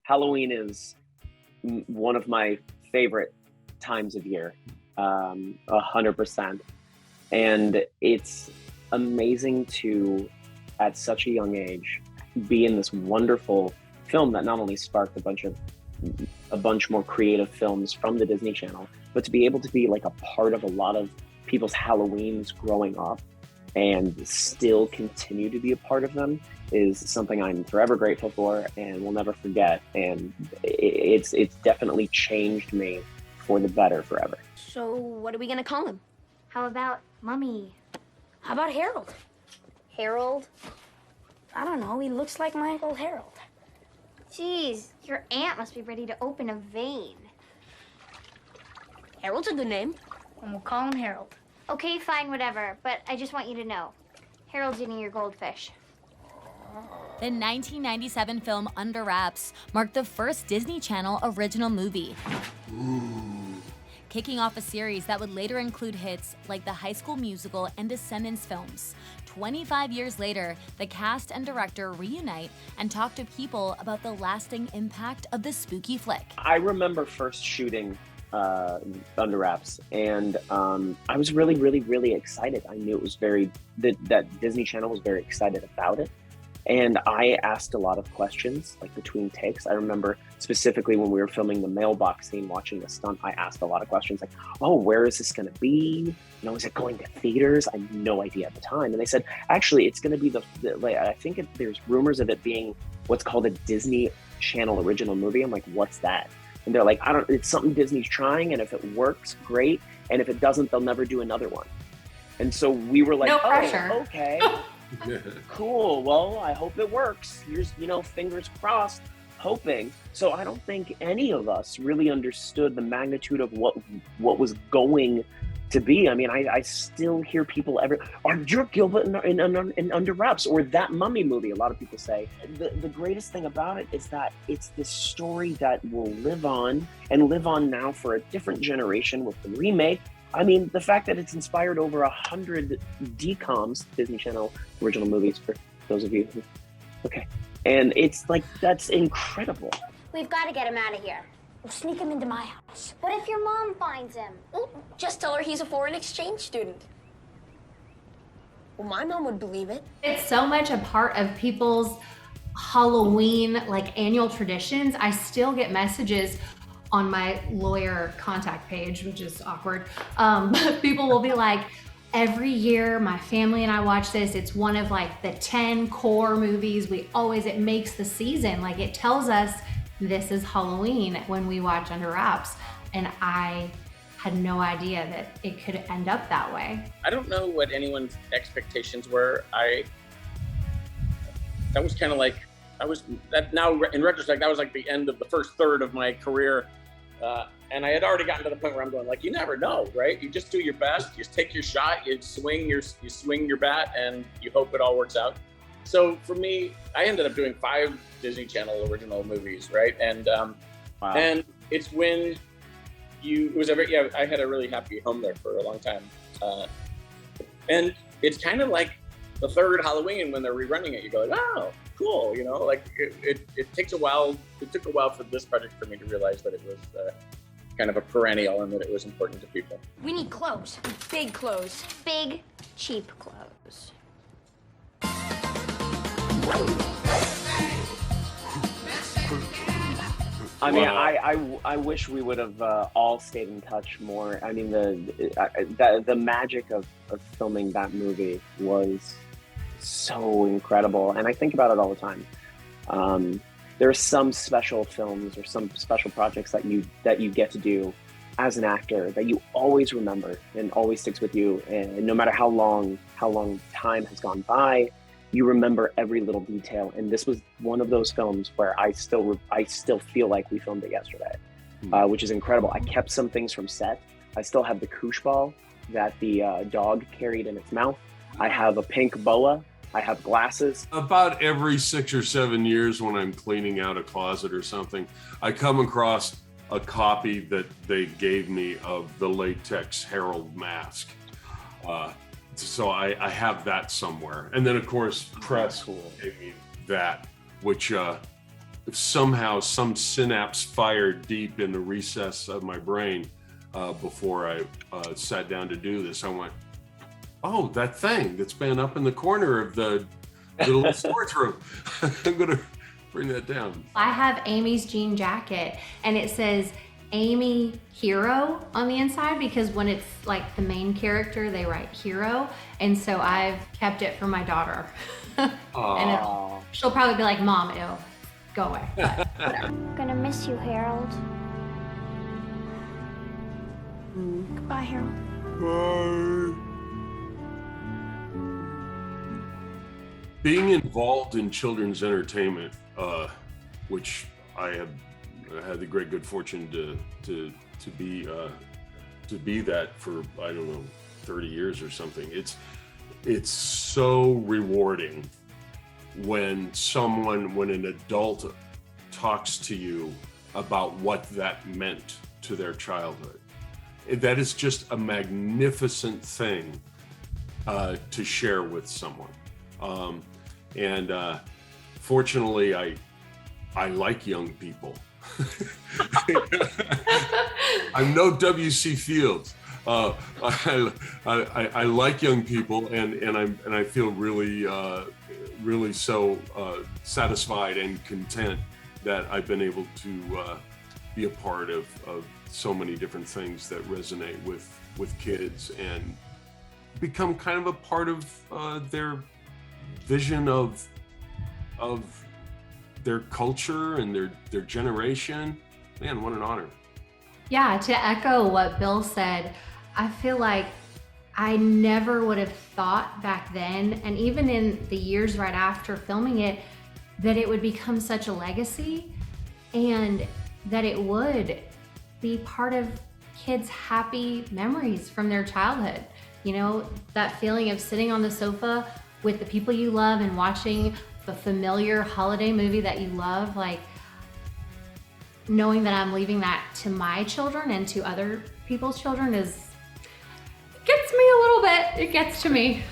Halloween is one of my favorite times of year, 100%. And it's amazing to, at such a young age, be in this wonderful film that not only sparked a bunch more creative films from the Disney Channel, but to be able to be like a part of a lot of people's Halloweens growing up and still continue to be a part of them is something I'm forever grateful for and will never forget. And it's definitely changed me for the better forever. So what are we gonna call him? How about Mummy? How about Harold? Harold? I don't know, he looks like my Uncle Harold. Jeez, your aunt must be ready to open a vein. Harold's a good name. And we'll call him Harold. Okay, fine, whatever. But I just want you to know, Harold's eating your goldfish. The 1997 film Under Wraps marked the first Disney Channel original movie, kicking off a series that would later include hits like the High School Musical and Descendants films. 25 years later, the cast and director reunite and talk to people about the lasting impact of the spooky flick. I remember first shooting Under Wraps, and I was really, really, really excited. I knew it was that Disney Channel was very excited about it. And I asked a lot of questions, like between takes. I remember specifically when we were filming the mailbox scene, watching the stunt, I asked a lot of questions like, oh, where is this gonna be? You know, is it going to theaters? I had no idea at the time. And they said, actually, it's gonna be I think there's rumors of it being what's called a Disney Channel original movie. I'm like, what's that? And they're like, it's something Disney's trying, and if it works, great. And if it doesn't, they'll never do another one. And so we were like, no pressure. Oh, okay. Cool. Well, I hope it works. Here's, fingers crossed, hoping. So I don't think any of us really understood the magnitude of what was going to be. I mean, I still hear people you're Gilbert in Under Wraps, or that Mummy movie, a lot of people say. The greatest thing about it is that it's this story that will live on now for a different generation with the remake. I mean, the fact that it's inspired over 100 DCOMs, Disney Channel original movies, for those of you who, okay. And it's like, that's incredible. We've got to get him out of here. We'll sneak him into my house. What if your mom finds him? Well, just tell her he's a foreign exchange student. Well, my mom would believe it. It's so much a part of people's Halloween, annual traditions. I still get messages on my lawyer contact page, which is awkward. But people will be like, every year my family and I watch this. It's one of the 10 core movies. It makes the season. It tells us this is Halloween when we watch Under Wraps. And I had no idea that it could end up that way. I don't know what anyone's expectations were. That was kind of now in retrospect, that was the end of the first third of my career. And I had already gotten to the point where I'm going, you never know, right? You just do your best, you just take your shot, you swing your bat, and you hope it all works out. So for me, I ended up doing 5 Disney Channel original movies, right? And wow. And it's when I had a really happy home there for a long time. And it's kind of like the third Halloween when they're rerunning it, you go, oh, cool, it takes a while. It took a while for this project for me to realize that it was kind of a perennial and that it was important to people. We need clothes. Big clothes. Big, cheap clothes. I mean, I wish we would have all stayed in touch more. I mean, the magic of filming that movie was so incredible, and I think about it all the time. There are some special films or some special projects that you get to do as an actor that you always remember and always sticks with you, and no matter how long time has gone by, you remember every little detail. And this was one of those films where I still feel like we filmed it yesterday, which is incredible. I kept some things from set. I still have the koosh ball that the dog carried in its mouth. I have a pink boa. I have glasses. About every 6 or 7 years when I'm cleaning out a closet or something, I come across a copy that they gave me of the latex Harold mask. So I have that somewhere. And then of course, Press gave me that, which somehow some synapse fired deep in the recess of my brain before I sat down to do this. I went, oh, that thing that's been up in the corner of the little storage room. I'm gonna bring that down. I have Amy's jean jacket, and it says Amy Hero on the inside, because when it's like the main character, they write hero. And so I've kept it for my daughter. And she'll probably be like, Mom, ew, go away. But whatever. I'm gonna miss you, Harold. Goodbye, Harold. Being involved in children's entertainment, which I have had the great good fortune to be that for, I don't know, 30 years or something. It's so rewarding when an adult talks to you about what that meant to their childhood. That is just a magnificent thing to share with someone. Fortunately, I like young people. I'm no W.C. Fields. I like young people, and I feel really so satisfied and content that I've been able to be a part of so many different things that resonate with kids and become kind of a part of their vision of their culture and their generation. Man, what an honor. Yeah, to echo what Bill said, I feel like I never would have thought back then, and even in the years right after filming it, that it would become such a legacy and that it would be part of kids' happy memories from their childhood. You know, that feeling of sitting on the sofa with the people you love and watching the familiar holiday movie that you love, like knowing that I'm leaving that to my children and to other people's children gets me a little bit. It gets to me.